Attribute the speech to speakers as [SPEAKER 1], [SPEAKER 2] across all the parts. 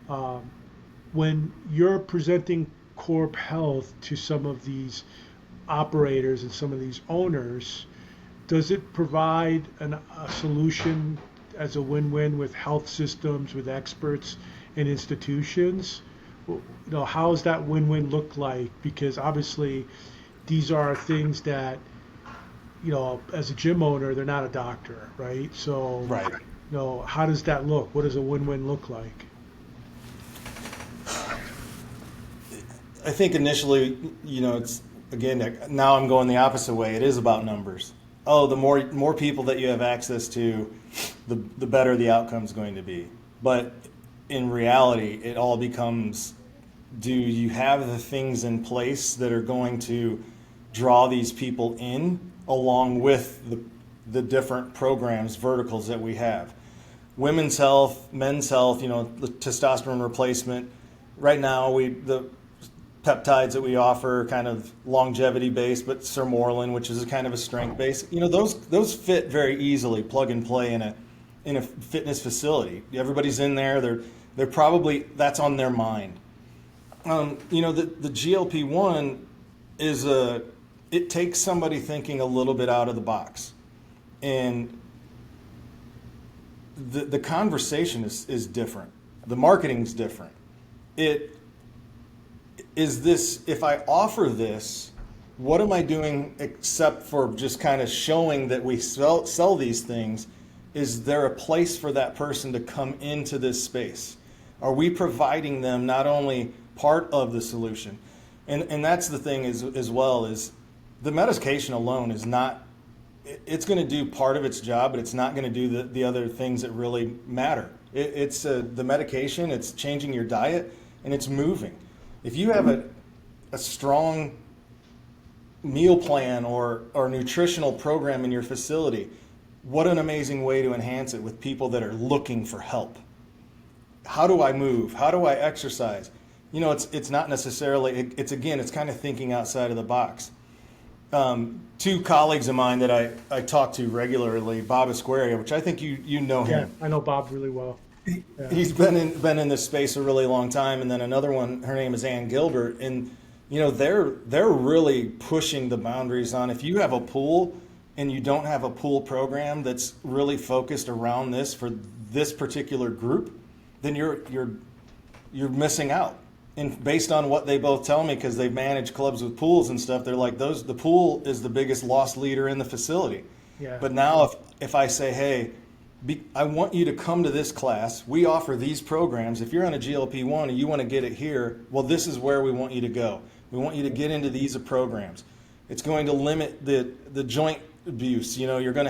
[SPEAKER 1] Um, when you're presenting Corp Health to some of these operators and some of these owners, does it provide a solution as a win-win with health systems, with experts and institutions? How does that win-win look like? Because obviously, these are things that, as a gym owner, they're not a doctor, right? So,
[SPEAKER 2] Right.
[SPEAKER 1] how does that look? What does a win-win look like?
[SPEAKER 2] I think initially, it's again now I'm going the opposite way. It is about numbers. Oh, the more people that you have access to, the better the outcome's going to be. But in reality, it all becomes, do you have the things in place that are going to draw these people in along with the different programs, verticals that we have? Women's health, men's health, the testosterone replacement. Right now, the peptides that we offer kind of longevity based, but Sermorelin, which is a kind of a strength based. Those fit very easily, plug and play in a fitness facility. Everybody's in there. They're probably, that's on their mind. The GLP-1 is it takes somebody thinking a little bit out of the box, and the conversation is different. The marketing's different. It is this, if I offer this, what am I doing except for just kind of showing that we sell these things? Is there a place for that person to come into this space? Are we providing them not only part of the solution? And that's the thing as well, is the medication alone is not, it's going to do part of its job, but it's not going to do the other things that really matter. It's the medication, it's changing your diet, and it's moving. If you have a strong meal plan or nutritional program in your facility, what an amazing way to enhance it with people that are looking for help. How do I move? How do I exercise? It's not necessarily, it's kind of thinking outside of the box. Two colleagues of mine that I talk to regularly, Bob Esqueria, which I think you know
[SPEAKER 1] Yeah,
[SPEAKER 2] him.
[SPEAKER 1] I know Bob really well. Yeah.
[SPEAKER 2] He's been in this space a really long time, and then another one, her name is Ann Gilbert, and they're really pushing the boundaries on, if you have a pool and you don't have a pool program that's really focused around this for this particular group, then you're missing out. And based on what they both tell me, because they manage clubs with pools and stuff, they're like, the pool is the biggest loss leader in the facility.
[SPEAKER 1] Yeah.
[SPEAKER 2] But now if I say, hey, I want you to come to this class. We offer these programs. If you're on a GLP-1 and you want to get it here, well, this is where we want you to go. We want you to get into these programs. It's going to limit the joint abuse. You're not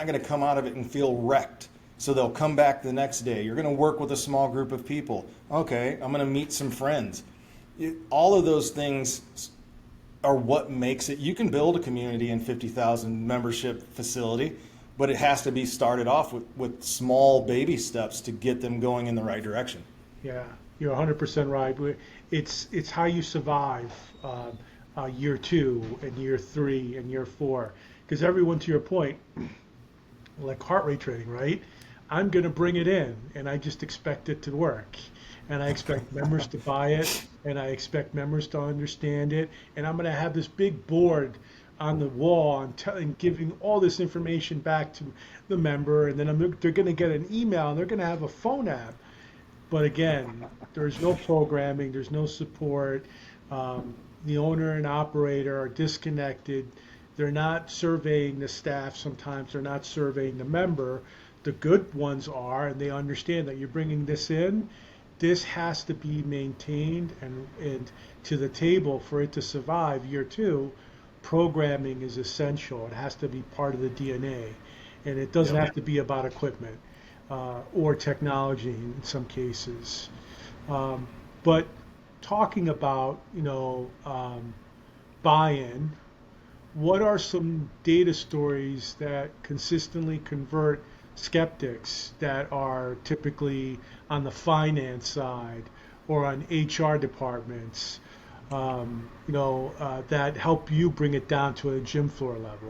[SPEAKER 2] going to come out of it and feel wrecked. So they'll come back the next day. You're going to work with a small group of people. Okay, I'm going to meet some friends. All of those things are what makes it. You can build a community in 50,000 membership facility, but it has to be started off with small baby steps to get them going in the right direction.
[SPEAKER 1] Yeah, you're 100% right. It's how you survive year two and year three and year four. Because everyone, to your point, like heart rate training, right? I'm going to bring it in and I just expect it to work. And I expect members to buy it and I expect members to understand it. And I'm going to have this big board on the wall and giving all this information back to the member. And then they're going to get an email and they're going to have a phone app. But again, there's no programming, there's no support. The owner and operator are disconnected. They're not surveying the staff sometimes, they're not surveying the member. The good ones are, and they understand that you're bringing this in. This has to be maintained and to the table for it to survive year two. Programming is essential. It has to be part of the DNA. And it doesn't
[SPEAKER 2] Yep.
[SPEAKER 1] have to be about equipment or technology in some cases. But talking about, buy-in, what are some data stories that consistently convert skeptics that are typically on the finance side or on HR departments, that help you bring it down to a gym floor level?